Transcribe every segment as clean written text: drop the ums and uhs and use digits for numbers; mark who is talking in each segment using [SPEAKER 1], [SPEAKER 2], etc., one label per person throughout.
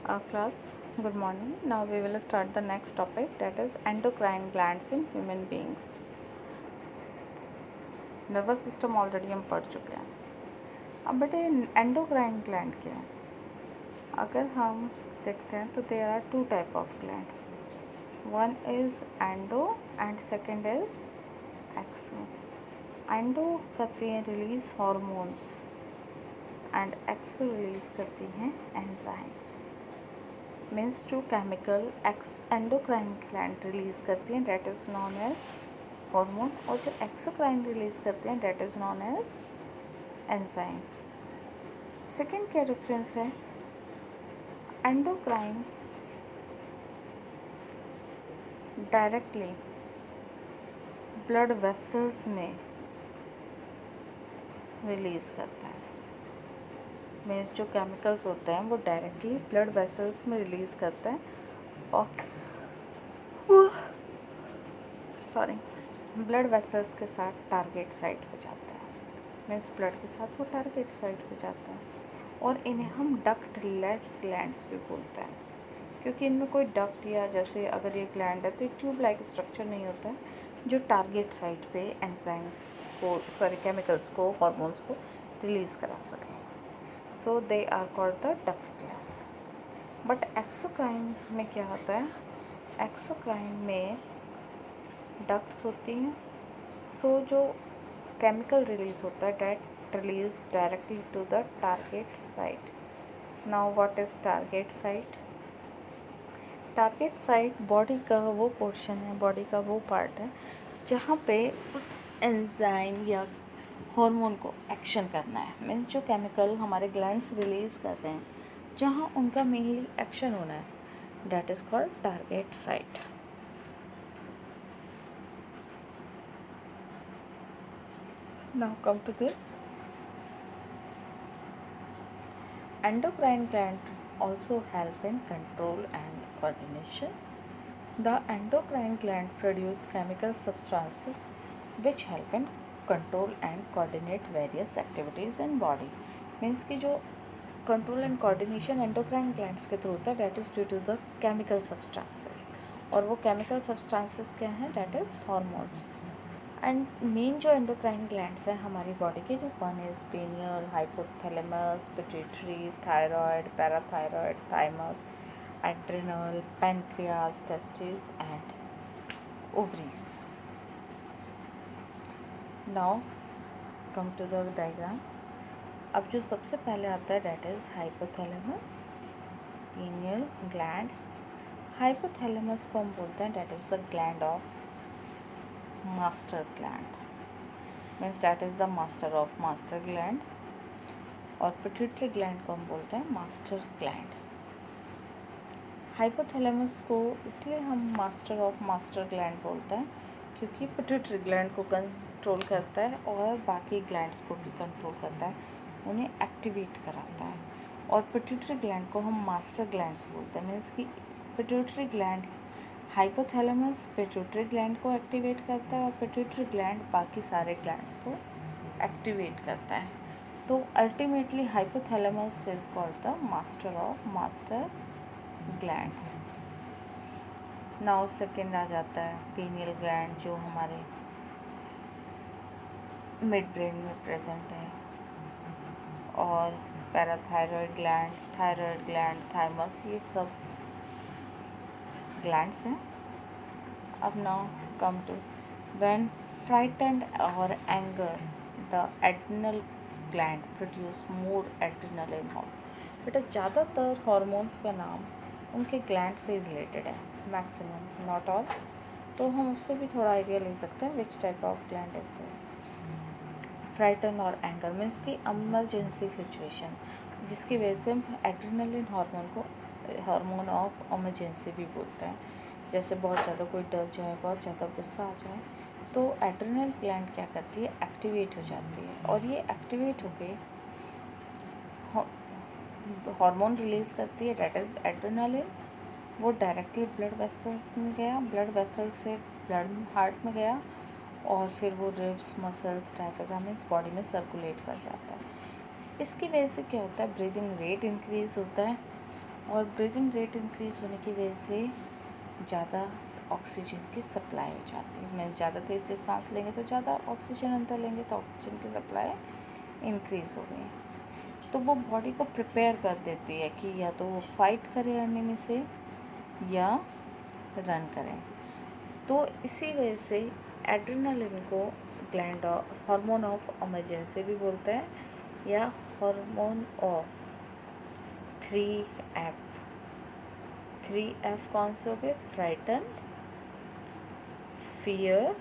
[SPEAKER 1] Class, good morning. Now we will start the next topic, that is endocrine glands in human beings. Nervous system already हम पढ़ चुके हैं. अब बेटे endocrine gland क्या है? अगर हम देखते हैं तो there are two type of gland. One is endo and second is exo. Endo करती हैं release hormones and exo release करती हैं एंजाइम्स. मीन्स जो केमिकल एंडोक्राइन ग्लैंड रिलीज करती हैं that is known as hormone, और जो एक्सोक्राइन रिलीज करते हैं that is known as enzyme. Second क्या डिफरेंस है? एंडोक्राइन डायरेक्टली ब्लड वेसल्स में रिलीज करता है. मीन्स जो केमिकल्स होते हैं वो डायरेक्टली ब्लड वेसल्स में रिलीज करता है और ब्लड वेसल्स के साथ टारगेट साइट पे जाता है. मीन्स ब्लड के साथ वो टारगेट साइट पे जाता है. और इन्हें हम डक्ट लेस ग्लैंड्स भी बोलते हैं, क्योंकि इनमें कोई डक्ट या जैसे अगर ये ग्लैंड है तो ट्यूब लाइक स्ट्रक्चर नहीं होता है जो टारगेट साइट पे एंजाइम्स को केमिकल्स को हार्मोन्स को रिलीज़ करा सके. So they are called the ductless. But exocrine में क्या होता है? एक्सोक्राइन में डक्ट्स होती हैं. सो जो केमिकल रिलीज होता है that release directly to the target site. Now what is target site? Target site body का वो पोर्शन है, बॉडी का वो पार्ट है जहाँ पे उस एंजाइम या हार्मोन को एक्शन करना है. मीन्स जो केमिकल हमारे ग्लैंड्स रिलीज़ करते हैं जहाँ उनका मेनली एक्शन होना है, that is called target site. Now come to this. Endocrine gland also help in control and coordination. The endocrine gland produce chemical substances which help in control and coordinate various activities in body. Means कि जो control and coordination endocrine glands के through होता है, that is due to the chemical substances. और वो chemical substances क्या हैं? That is hormones. And main जो एंडोक्राइन ग्लैंड्स हैं हमारी बॉडी के, जो one is pineal, hypothalamus, pituitary, thyroid, parathyroid, thymus, adrenal, pancreas, testis and ovaries. Now come to the diagram. अब जो सबसे पहले आता है that is hypothalamus, pineal gland. Hypothalamus को हम बोलते हैं that is the gland of master gland, means that is the master of master gland. और pituitary gland को हम बोलते हैं master gland. हाइपोथैलेमस को इसलिए हम master of master gland बोलते हैं क्योंकि pituitary gland को कंट्रोल करता है और बाकी ग्लैंड्स को भी कंट्रोल करता है, उन्हें एक्टिवेट कराता है. और pituitary gland को हम master glands बोलते हैं. मीन्स कि pituitary gland hypothalamus pituitary gland को एक्टिवेट करता है और पिट्यूटरी ग्लैंड बाकी सारे ग्लैंड्स को एक्टिवेट करता है. तो ultimately hypothalamus is called the master of master gland. Now second आ जाता है पीनियल ग्लैंड, जो हमारे मिड ब्रेन में प्रेजेंट है. और parathyroid gland, thyroid gland, thymus, ये सब ग्लैंड्स हैं. अब now come to when frightened और anger the adrenal gland produce more adrenaline hormone. बेटा ज़्यादातर हार्मोन्स का नाम उनके ग्लैंड से रिलेटेड है, मैक्सिमम, नॉट ऑल. तो हम उससे भी थोड़ा आइडिया ले सकते हैं which type of gland is this. Frighten और एंगर मीन्स की इमरजेंसी सिचुएशन, जिसकी वजह से हम एड्रिनलिन हार्मोन को हार्मोन ऑफ इमरजेंसी भी बोलते हैं. जैसे बहुत ज़्यादा कोई डर जाए, बहुत ज़्यादा गुस्सा आ जाए, तो एड्रिनल ग्लैंड क्या करती है? एक्टिवेट हो जाती है. और ये एक्टिवेट होके हार्मोन रिलीज़ करती है, डेट इज़ एड्रिनलिन. वो डायरेक्टली ब्लड वेसल्स में गया, ब्लड वेसल से ब्लड हार्ट में गया और फिर वो ribs, muscles, diaphragm means body में सर्कुलेट कर जाता है. इसकी वजह से क्या होता है? ब्रीदिंग रेट इंक्रीज़ होता है और ब्रीदिंग रेट इंक्रीज होने की वजह से ज़्यादा ऑक्सीजन की सप्लाई हो जाती है। मैं ज़्यादा तेज़ से सांस लेंगे तो ज़्यादा ऑक्सीजन अंदर लेंगे तो ऑक्सीजन की सप्लाई इंक्रीज़ हो गई, तो वो बॉडी को प्रिपेयर कर देती है कि या तो वो फाइट करे एनिमी से या रन करें। तो इसी वजह से एड्रेनालिन को ग्लैंड हार्मोन ऑफ इमरजेंसी भी बोलते हैं या हार्मोन ऑफ 3F। 3F कौन से हो गए? Frighten, fear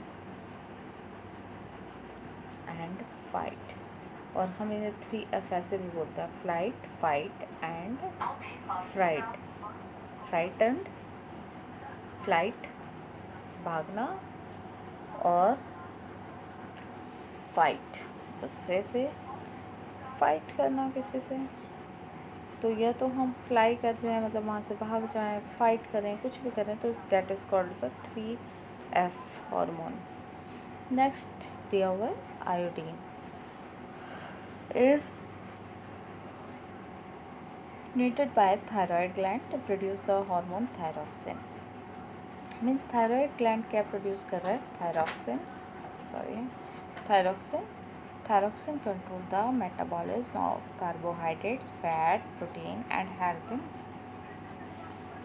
[SPEAKER 1] and fight. और हम इन्हें 3F ऐसे भी बोलते हैं, flight, fight and fright. Frightened, flight भागना, और फाइट गुस्से से, फाइट करना किसी से। तो या तो हम फ्लाई कर जाएं, मतलब वहाँ से भाग जाएं, फाइट करें, कुछ भी करें, तो that is called the 3F hormone. Next दिया हुआ है iodine is needed by thyroid gland to produce the hormone thyroxine। Means thyroid gland क्या प्रोड्यूस कर रहा है? Thyroxine. Thyroxine control the metabolism of carbohydrates, fat, protein and help in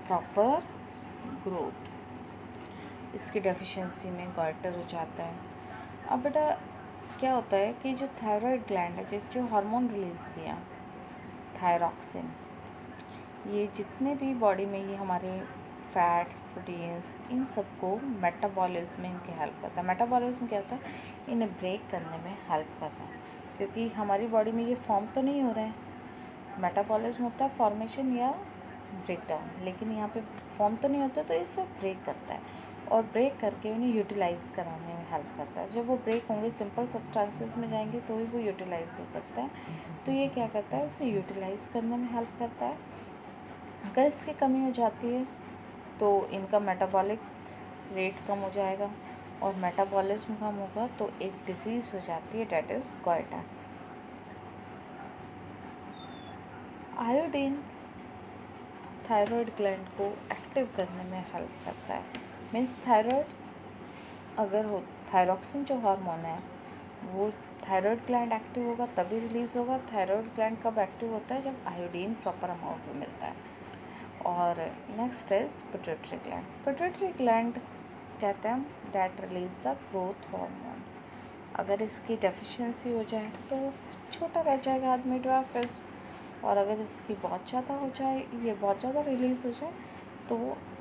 [SPEAKER 1] proper growth. इसकी deficiency में goitre हो जाता है। अब बेटा क्या होता है कि जो थायराइड ग्लैंड है, जो हार्मोन रिलीज़ किया थायरोक्सिन, ये जितने भी बॉडी में ये हमारे फैट्स, प्रोटीन्स, इन सबको मेटाबॉलिज्म में इनके हेल्प करता है। मेटाबॉलिज्म क्या होता है? इन्हें ब्रेक करने में हेल्प कर रहा है, क्योंकि हमारी बॉडी में ये फॉर्म तो नहीं हो रहे हैं। मेटाबॉलिज्म होता है फॉर्मेशन या ब्रेक डाउन, लेकिन यहाँ पे फॉर्म तो नहीं होता, तो इससे ब्रेक करता है और ब्रेक करके उन्हें यूटिलाइज़ कराने में हेल्प करता है। जब वो ब्रेक होंगे, सिंपल सब्सटेंसेस में जाएंगे तो ही वो यूटिलाइज़ हो सकता है। तो ये क्या करता है? उसे यूटिलाइज़ करने में हेल्प करता है। अगर इसकी कमी हो जाती है तो इनका मेटाबॉलिक रेट कम हो जाएगा, और मेटाबॉलिज्म कम होगा तो एक डिजीज़ हो जाती है, that is goitre. Iodine thyroid gland को एक्टिव करने में हेल्प करता है। मीन्स थायराइड अगर हो, थायरोक्सिन जो हार्मोन है वो थायराइड ग्लैंड एक्टिव होगा तभी रिलीज़ होगा। थायराइड ग्लैंड कब एक्टिव होता है? जब आयोडीन प्रॉपर अमाउंट में मिलता है। और next is pituitary gland. Pituitary gland कहते हैं that release the growth hormone. अगर इसकी डेफिशिएंसी हो जाए तो छोटा रह जाएगा आदमी, ड्वार्फिज्म। और अगर इसकी बहुत ज़्यादा हो जाए, ये बहुत ज़्यादा रिलीज़ हो जाए तो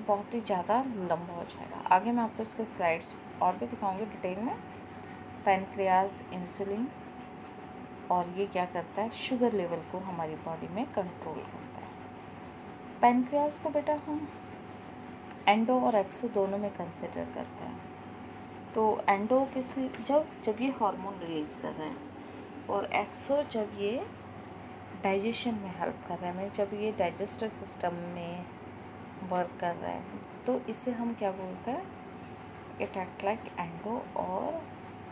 [SPEAKER 1] बहुत ही ज़्यादा लंबा हो जाएगा। आगे मैं आपको इसके स्लाइड्स और भी दिखाऊंगी डिटेल में। पैनक्रियाज, इंसुलिन, और ये क्या करता है? शुगर लेवल को हमारी बॉडी में कंट्रोल करता है। पैनक्रियाज को बेटा हम एंडो और एक्सो दोनों में कंसिडर करते हैं। तो एंडो किसी जब ये हार्मोन रिलीज़ कर रहे हैं, और एक्सो जब ये डाइजेशन में हेल्प कर रहा है, मतलब जब ये डाइजेस्टिव सिस्टम में वर्क कर रहा है, तो इसे हम क्या बोलते हैं? इट एक्ट लाइक एंडो और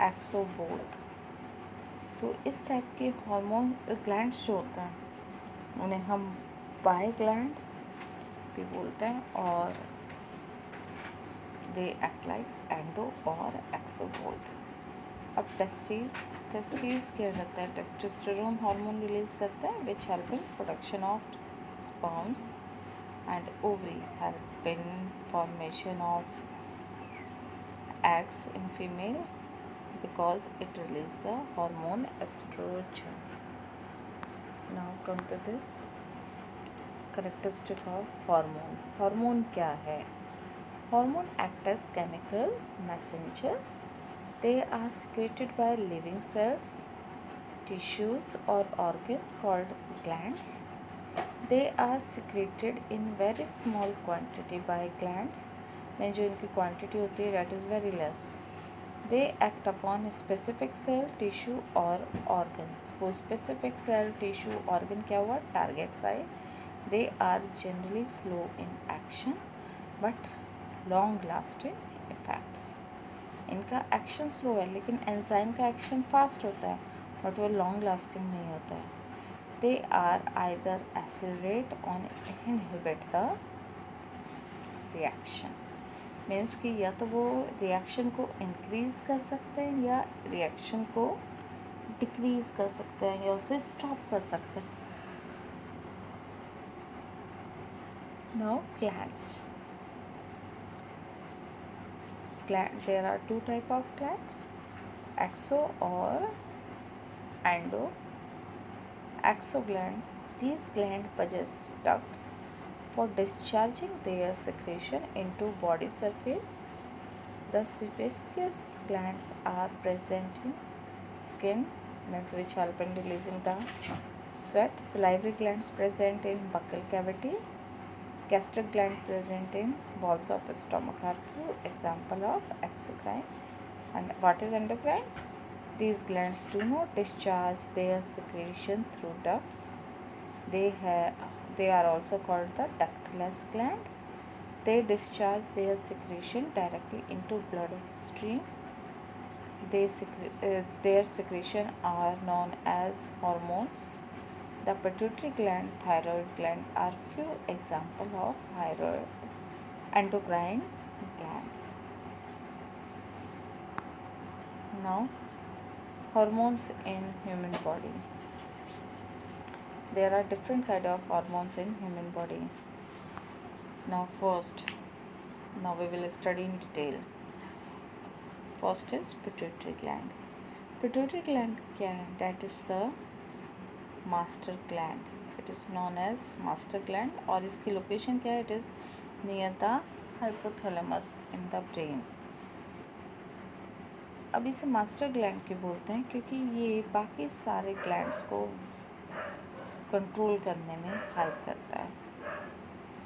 [SPEAKER 1] एक्सो बोथ। तो इस टाइप के हार्मोन ग्लैंड्स जो होते हैं उन्हें हम बाय ग्लैंड्स भी बोलते हैं, और दे एक्ट लाइक एंडो और एक्सो बोथ। अब टेस्टिस क्या करता है? टेस्टोस्टेरोन हार्मोन रिलीज करता है, which help in production of sperms and ovary, help in formation of eggs in female because it releases the hormone estrogen. Now come to this characteristic of hormone. Hormone क्या है? Hormone act as chemical messenger. They are secreted by living cells, tissues or organ called glands. They are secreted in very small quantity by glands, में जो इनकी quantity होती है that is very less. They act upon specific cell, tissue और organs. वो specific cell, tissue, organ क्या हुआ? Target site. They are generally slow in action but long lasting effects. इनका एक्शन स्लो है, लेकिन एंजाइम का एक्शन फास्ट होता है, बट वो लॉन्ग लास्टिंग नहीं होता है। they are either accelerate or inhibit the reaction. Means कि या तो वो रिएक्शन को इंक्रीज कर सकते हैं या रिएक्शन को डिक्रीज कर सकते हैं या उसे स्टॉप कर सकते हैं. Now glands. There are two type of glands, exo or endo. Exo glands. These glands possess ducts for discharging their secretion into body surface. The sebaceous glands are present in skin, means which help in releasing the sweat. Salivary glands present in buccal cavity. Gastric gland present in walls of stomach are few example of exocrine. And what is endocrine? These glands do not discharge their secretion through ducts. They are also called the ductless gland. They discharge their secretion directly into bloodstream. Their secretion are known as hormones. The pituitary gland, thyroid gland are few examples of endocrine glands. Now, hormones in human body. There are different kind of hormones in human body. Now we will study in detail. First is pituitary gland. Pituitary gland क्या है? That is the master gland. It is known as master gland और इसकी location क्या है? It is near the hypothalamus in the brain. अब इसे master gland क्यों बोलते हैं? क्योंकि ये बाकी सारे ग्लैंड्स को कंट्रोल करने में हेल्प करता है.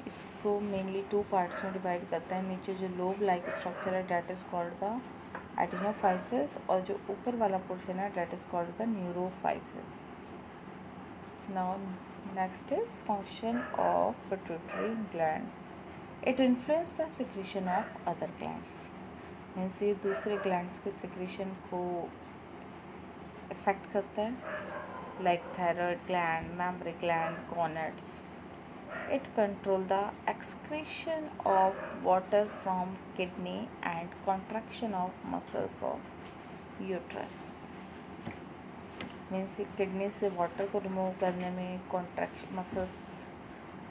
[SPEAKER 1] इसको मेनली 2 पार्ट्स में डिवाइड करता है. नीचे जो लोब लाइक स्ट्रक्चर है that is called the adenohypophysis और जो ऊपर वाला पोर्शन है that is called the neurohypophysis. Now next is function of pituitary gland. It influence the secretion of other glands. Means ये दूसरे ग्लैंड्स के सिक्रीशन को इफेक्ट करता है, like thyroid gland, mammary gland, gonads. It control the excretion of water from kidney and contraction of muscles of uterus. Means kidney से water को remove करने में, कॉन्ट्रैक्शन मसल्स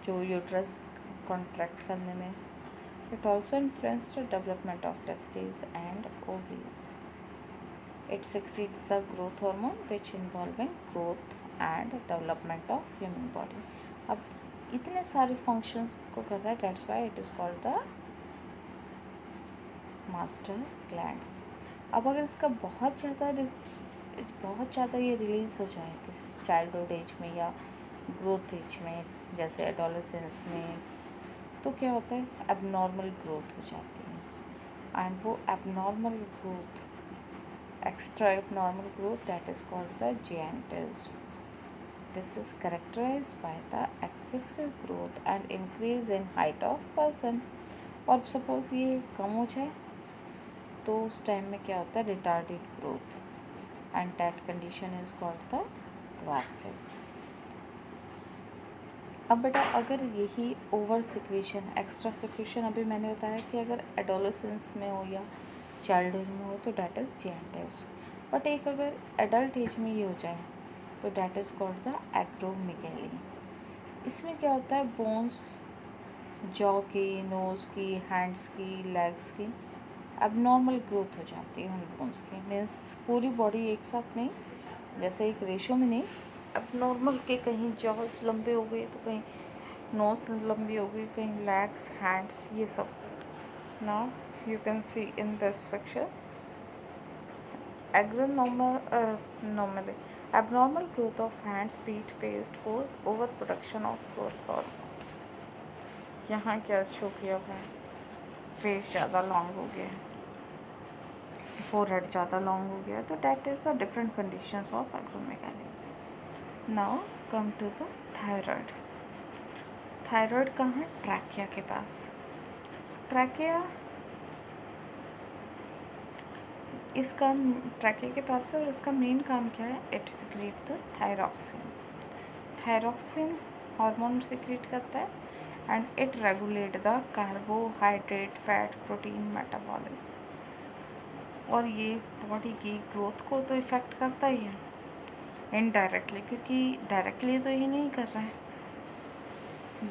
[SPEAKER 1] जो यूट्रस कॉन्ट्रैक्ट करने में. It also influences the development of testes and ovaries. It secretes the growth hormone which involving growth and development of human body. अब इतने सारे फंक्शंस को कर रहा है, that's why it is called the master gland. अब अगर इसका बहुत ज़्यादा ये रिलीज़ हो जाए किस चाइल्डहुड एज में या ग्रोथ एज में, जैसे एडोलेसेंस में, तो क्या होता है? एबनॉर्मल ग्रोथ हो जाती है. एंड वो abnormal growth, extra abnormal growth, that is called the giantism. This is characterized by the excessive growth and increase in height of person. और सपोज ये कम हो जाए तो उस टाइम में क्या होता है? Retarded growth. And that condition is called the dwarfism. अब बेटा अगर यही ओवर सिक्रेशन, एक्स्ट्रा सिक्रेशन, अभी मैंने बताया कि अगर एडोलेसेंस में हो या चाइल्डहुड में हो तो डैट इज़ giantism. बट एक अगर एडल्ट एज में ये हो जाए तो that is called the acromegaly. इसमें क्या होता है? बोन्स, जॉ की, नोज़ की, हैंड्स की, लेग्स की एबनॉर्मल ग्रोथ हो जाती है उन बोन्स की. मीन्स पूरी बॉडी एक साथ नहीं, जैसे एक रेशो में नहीं, एबनॉर्मल के कहीं जॉस लंबे हो गए तो कहीं नोज लंबी हो गई, कहीं लेग्स, हैंड्स, ये सब. Now you can see in this picture abnormal growth of hands, feet, face, toes, overproduction of growth hormone. यहाँ क्या शो किया हुआ है? फेस ज़्यादा लॉन्ग हो गया है, फोरहेड ज़्यादा लॉन्ग हो गया है, तो that is the different conditions of acromegaly. Now come to the thyroid. Thyroid कहाँ है? ट्रैकिया के पास. ट्रैकिया ट्रैकिया के पास है और इसका मेन काम क्या है? It secrete the thyroxine. Thyroxine hormone secrete करता है and it regulate the carbohydrate fat protein metabolism. और ये बॉडी की ग्रोथ को तो इफ़ेक्ट करता ही है इनडायरेक्टली, क्योंकि डायरेक्टली तो ये नहीं कर रहा है,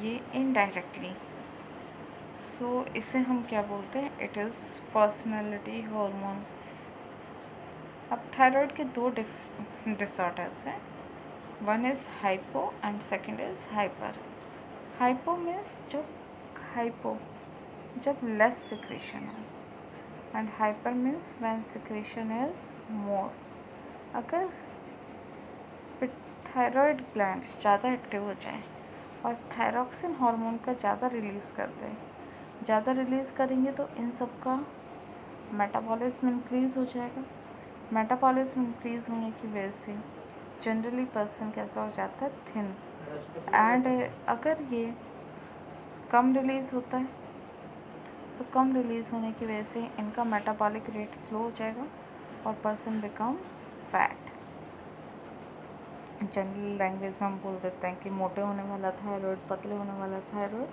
[SPEAKER 1] ये इनडायरेक्टली। सो इसे हम क्या बोलते हैं, इट इज़ पर्सनैलिटी हार्मोन। अब थायराइड के दो डिसऑर्डर्स हैं, one is hypo and second is hyper. Hypo means जब लेस सिक्रेशन है and hyper means when secretion is more. अगर थायराइड ग्लैंड्स ज़्यादा एक्टिव हो जाए और थायरॉक्सिन हार्मोन का ज़्यादा रिलीज़ कर दें, ज़्यादा रिलीज़ करेंगे तो इन सब का मेटाबॉलिज्म इंक्रीज़ हो जाएगा। मेटाबॉलिज्म इंक्रीज़ होने की वजह से जनरली पर्सन कैसा हो जाता है, थिन। एंड अगर ये कम रिलीज़ होता है तो कम रिलीज़ होने की वजह से इनका मेटाबॉलिक रेट स्लो हो जाएगा और person become fat. General language में हम बोल देते हैं कि मोटे होने वाला थायराइड, पतले होने वाला थायराइड।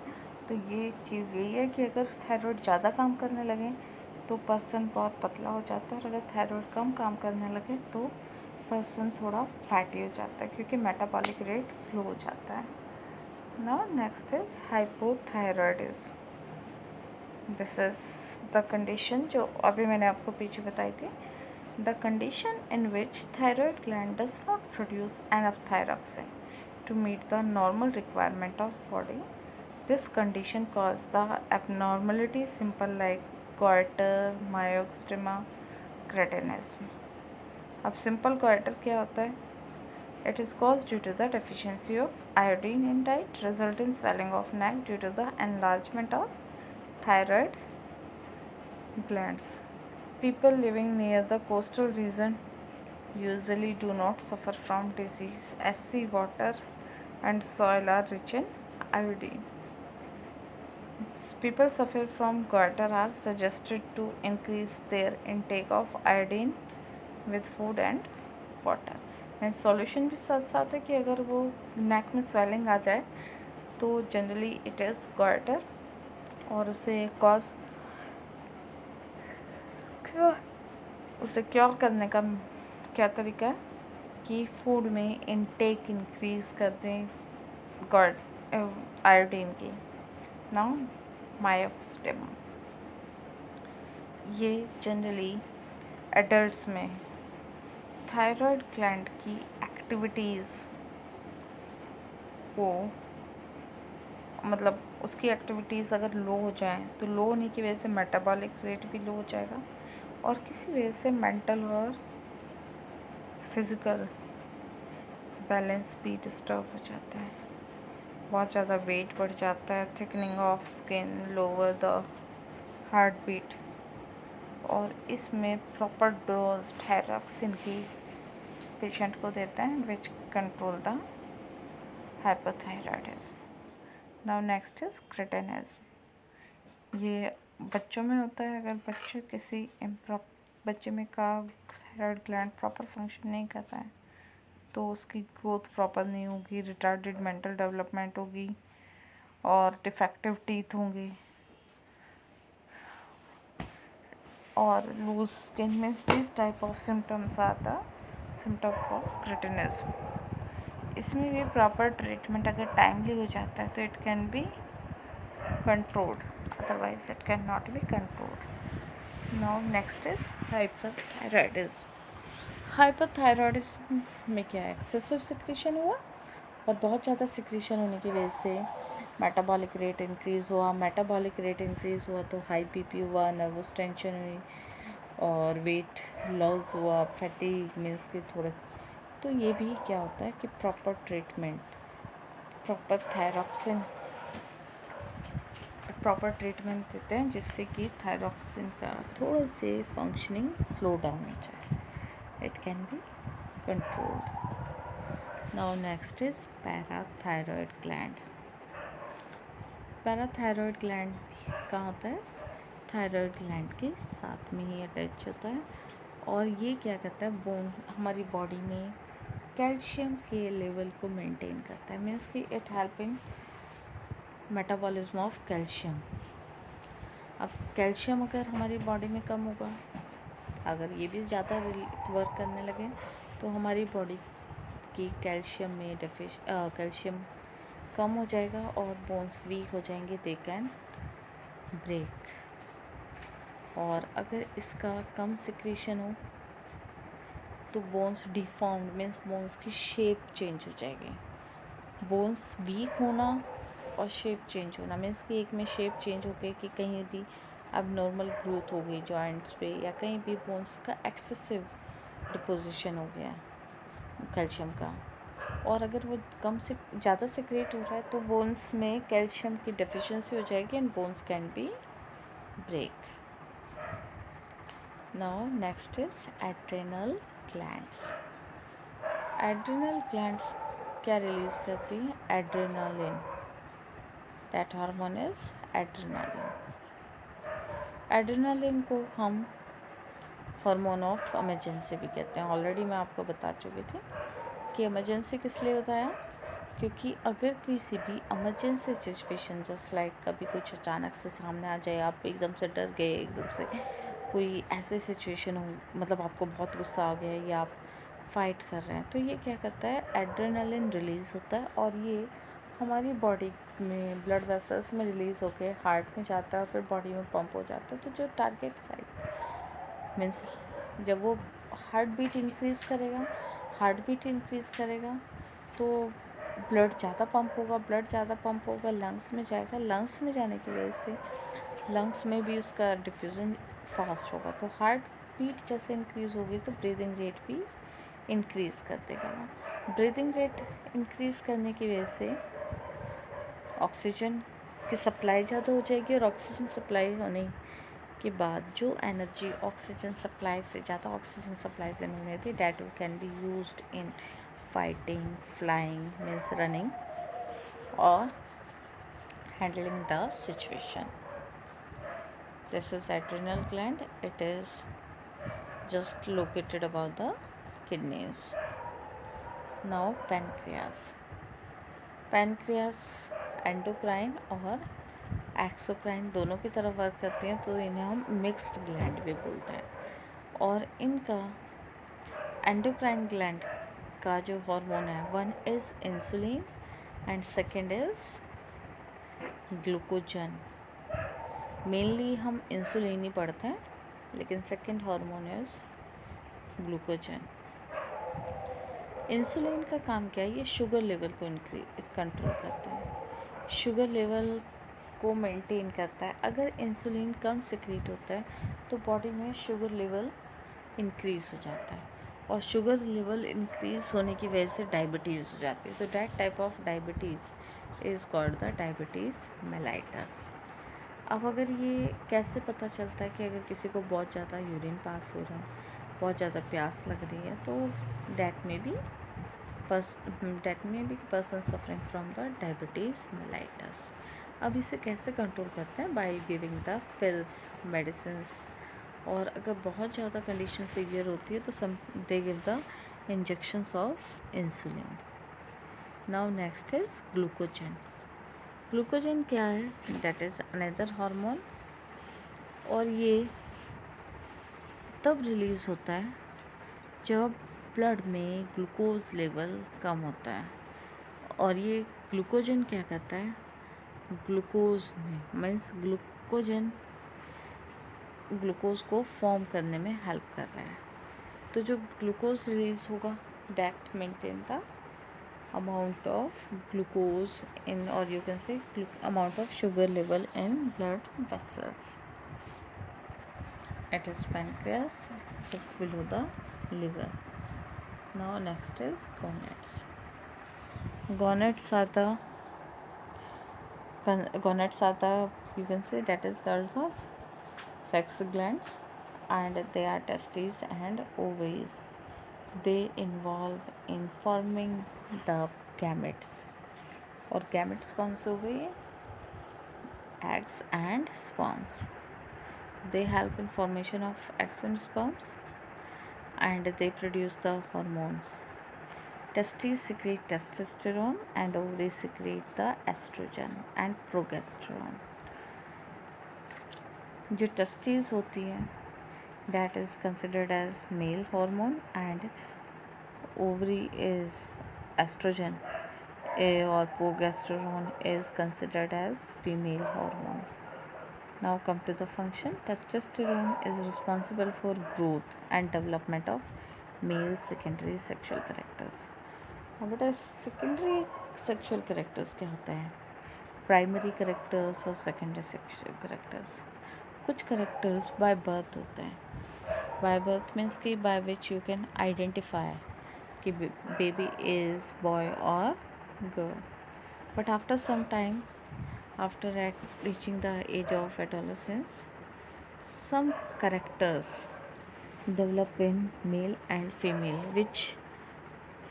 [SPEAKER 1] तो ये चीज़ यही है कि अगर थायराइड ज़्यादा काम करने लगे तो पर्सन बहुत पतला हो जाता है, और अगर थायराइड कम काम करने लगे तो पर्सन थोड़ा फैटी हो जाता है, क्योंकि मेटाबॉलिक रेट स्लो हो जाता है। Now next is hypothyroidism. This is the condition जो अभी मैंने आपको पीछे बताई थी। The condition in which thyroid gland does not produce enough thyroxine to meet the normal requirement of body. This condition causes the abnormality simple like goiter, myxedema, cretinism. अब simple goiter क्या होता है? It is caused due to the deficiency of iodine in diet, result in swelling of neck due to the enlargement of thyroid glands. People living near the coastal region usually do not suffer from disease as sea water and soil are rich in iodine. People suffer from goiter are suggested to increase their intake of iodine with food and water. And solution भी साथ साथ है कि अगर वो नेक में swelling आ जाए तो जनरली इट इज़ गोइटर, और उसे क्योर करने का क्या तरीका है कि फूड में इनटेक इंक्रीज़ कर दें आयोडीन की। नाउ मायोक्सिडेमा, ये जनरली एडल्ट्स में थायराइड ग्लैंड की एक्टिविटीज़ को, मतलब उसकी एक्टिविटीज़ अगर लो हो जाए तो लो होने की वजह से मेटाबॉलिक रेट भी लो हो जाएगा, और किसी वजह से मेंटल और फिज़िकल बैलेंस भी डिस्टर्ब हो जाता है। बहुत ज़्यादा वेट बढ़ जाता है, thickening of skin, lower the heart beat, और इसमें प्रॉपर डोज थायरॉक्सिन की पेशेंट को देते हैं which control the hypothyroidism. Now next is cretinism. ये बच्चों में होता है। अगर बच्चे में का थायराइड ग्लैंड प्रॉपर फंक्शन नहीं करता है तो उसकी ग्रोथ प्रॉपर नहीं होगी, रिटार्डेड मेंटल डेवलपमेंट होगी और डिफेक्टिव टीथ होंगी और लूज स्किन में दिस टाइप ऑफ सिम्टम्स आता सिम्टम ऑफ क्रेटिनिज्म। इसमें भी प्रॉपर ट्रीटमेंट अगर टाइमली हो जाता है तो it can be controlled, otherwise it can not be controlled. Now next is hyperthyroidism. Hyperthyroidism में क्या है, एक्सेसिव सिक्रीशन हुआ और बहुत ज़्यादा सिक्रीशन होने की वजह से मेटाबॉलिक रेट इंक्रीज़ हुआ। मेटाबॉलिक रेट इंक्रीज़ हुआ तो हाई बीपी हुआ, नर्वस टेंशन हुई और वेट लॉस हुआ, फैटीग मीन्स कि थोड़ा। तो ये भी क्या होता है कि प्रॉपर ट्रीटमेंट, प्रॉपर ट्रीटमेंट देते हैं जिससे कि थायरॉक्सिन का थोड़ा से फंक्शनिंग स्लो डाउन हो जाए, it can be controlled. Now next is parathyroid gland. Parathyroid gland कहाँ होता है, थायरॉयड ग्लैंड के साथ में ही अटैच होता है, और ये क्या करता है, बोन हमारी बॉडी में कैल्शियम के लेवल को मेंटेन करता है, मीन्स कि it help in metabolism of calcium. अब कैल्शियम अगर हमारी बॉडी में कम होगा, अगर ये भी ज़्यादा वर्क करने लगे तो हमारी बॉडी की कैल्शियम में कैल्शियम कम हो जाएगा और बोन्स वीक हो जाएंगे, दे कैन ब्रेक। और अगर इसका कम सिक्रीशन हो तो बोन्स डिफॉर्म्ड, मीन्स बोन्स की शेप चेंज हो जाएगी। बोन्स वीक होना और शेप चेंज होना मीन्स कि एक में शेप चेंज हो गई कि कहीं भी अब नॉर्मल ग्रोथ हो गई जॉइंट्स पे, या कहीं भी बोन्स का एक्सेसिव डिपोजिशन हो गया कैल्शियम का। और अगर वो कम से ज़्यादा सिक्रेट हो रहा है तो बोन्स में कैल्शियम की डेफिशिएंसी हो जाएगी and bones can be break. Now next is adrenal glands. Adrenal glands क्या रिलीज करती हैं? Adrenaline. That hormone is adrenaline. Adrenaline को हम हार्मोन ऑफ इमरजेंसी भी कहते हैं। ऑलरेडी मैं आपको बता चुकी थी कि इमरजेंसी किस लिए होता है, क्योंकि अगर किसी भी इमरजेंसी सिचुएशन जस्ट लाइक कभी कुछ अचानक से सामने आ जाए, आप एकदम से डर गए, एकदम से कोई ऐसी सिचुएशन हो, मतलब आपको बहुत गुस्सा आ गया या आप फाइट कर रहे हैं, तो ये क्या करता है, एड्रेनालिन रिलीज़ होता है और ये हमारी बॉडी में ब्लड वेसल्स में रिलीज़ होकर हार्ट में जाता है और फिर बॉडी में पंप हो जाता है। तो जो टारगेट साइट मीन्स जब वो हार्ट बीट इंक्रीज़ करेगा तो ब्लड ज़्यादा पंप होगा, लंग्स में जाएगा, लंग्स में जाने की वजह से लंग्स में भी उसका डिफ्यूज़न फास्ट होगा। तो हार्ट बीट जैसे इंक्रीज़ होगी तो ब्रीदिंग रेट भी इंक्रीज़ कर देगा। ब्रीदिंग रेट इंक्रीज़ करने की वजह से ऑक्सीजन की सप्लाई ज़्यादा हो जाएगी और ऑक्सीजन सप्लाई होने के बाद जो एनर्जी ऑक्सीजन सप्लाई से मिलनी थी, that can be used in fighting, flying means running और handling the situation. This is adrenal gland. It is just located above the kidneys. Now pancreas. Pancreas endocrine और exocrine दोनों की तरफ work करती हैं, तो इन्हें हम मिक्स्ड ग्लैंड भी बोलते हैं। और इनका एंडोक्राइन ग्लैंड का जो हार्मोन है, one is insulin and second is glucagon. Mainly हम इंसुलिन ही पढ़ते हैं, लेकिन second hormone is glucagon. Insulin का काम क्या है, ये शुगर लेवल को कंट्रोल करता है, शुगर लेवल को मेंटेन करता है। अगर इंसुलिन कम सिक्रीट होता है तो बॉडी में शुगर लेवल इंक्रीज़ हो जाता है और शुगर लेवल इंक्रीज़ होने की वजह से डायबिटीज़ हो जाती है। तो that type of diabetes is called the diabetes mellitus. अब अगर ये कैसे पता चलता है कि अगर किसी को बहुत ज़्यादा यूरिन पास हो रहा है, बहुत ज़्यादा प्यास लग रही है, तो डैट में भी person suffering from the diabetes mellitus. अब इसे कैसे कंट्रोल करते हैं? By giving the pills, medicines. और अगर बहुत ज़्यादा कंडीशन सीवियर होती है तो they give the injections of insulin. Now next is glucagon. Glucagon क्या है? दैट इज़ अनदर हार्मोन और ये तब रिलीज़ होता है जब ब्लड में ग्लूकोज लेवल कम होता है। और ये ग्लूकोजन क्या करता है, ग्लूकोज में मीन्स ग्लूकोज को फॉर्म करने में हेल्प कर रहा है। तो जो ग्लूकोज रिलीज होगा, that maintain the amount of glucose in, or you can say amount of sugar level in blood vessels. It is pancreas, just below the liver. Now next is gonads. Gonads are the you can say that is called as sex glands, and they are testes and ovaries. They involve in forming the gametes. और gametes कौन से हुए? Eggs and sperms. They help in formation of eggs and sperms and they produce the hormones. Testes secrete testosterone and ovaries secrete the estrogen and progesterone. जो testes होती है that is considered as male hormone and ovary is estrogen or progesterone is considered as female hormone. Now come to the function. Testosterone is responsible for growth and development of male secondary sexual characters. अब बेटा secondary sexual characters क्या होते हैं? Primary characters और secondary sexual characters. कुछ characters by birth होते हैं. By birth means कि by which you can identify कि बेबी इज बॉय और girl. But after some time, after reaching the age of adolescence, some characters develop in male and female which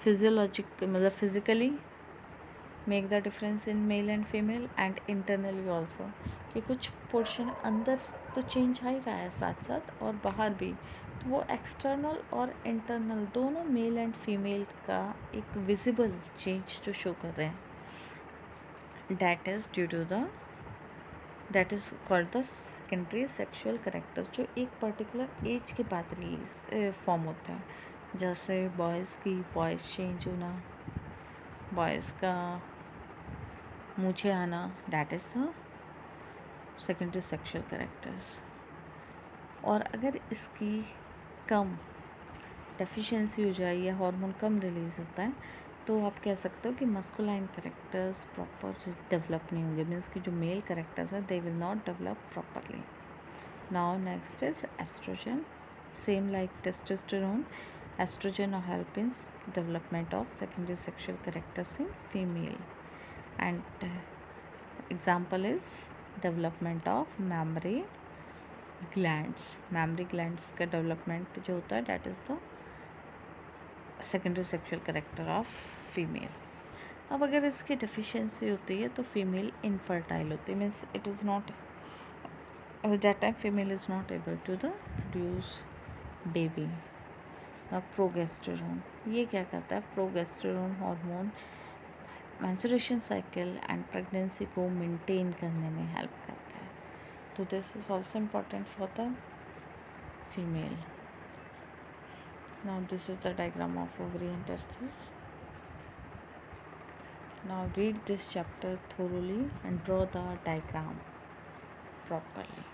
[SPEAKER 1] physically make the difference in male and female and internally also. कि कुछ portion अंदर तो change आ ही रहा है साथ साथ और बाहर भी, तो वो एक्सटर्नल और इंटरनल दोनों मेल एंड फीमेल का एक विजिबल चेंज जो शो कर रहे हैं. that is called the secondary sexual characters, जो एक पर्टिकुलर एज के बाद रिलीज फॉर्म होता है. जैसे बॉयज़ की वॉइस चेंज होना, बॉयज़ का मूछें आना, that is the secondary sexual characters. और अगर इसकी कम डेफिशिएंसी हो जाए या हार्मोन कम रिलीज़ होता है तो आप कह सकते हो कि मस्कुलाइन करेक्टर्स प्रॉपर डेवलप नहीं होंगे. मीन्स कि जो मेल करेक्टर्स हैं they will not develop properly. Now next is estrogen. Same like testosterone, estrogen help in development of secondary sexual characters in female. And example is development of mammary glands. Mammary glands का development जो होता है that is the secondary sexual character of female. अब अगर इसकी deficiency होती है तो फीमेल इनफर्टाइल होती है. Means it is not that time female is not able to the produce baby. Progesterone ये क्या करता है? Progesterone hormone menstruation cycle and pregnancy को मेंटेन करने में हेल्प करता है. तो this is also important for the female. Now this is the diagram of ovary and testes. Now read this chapter thoroughly and draw the diagram properly.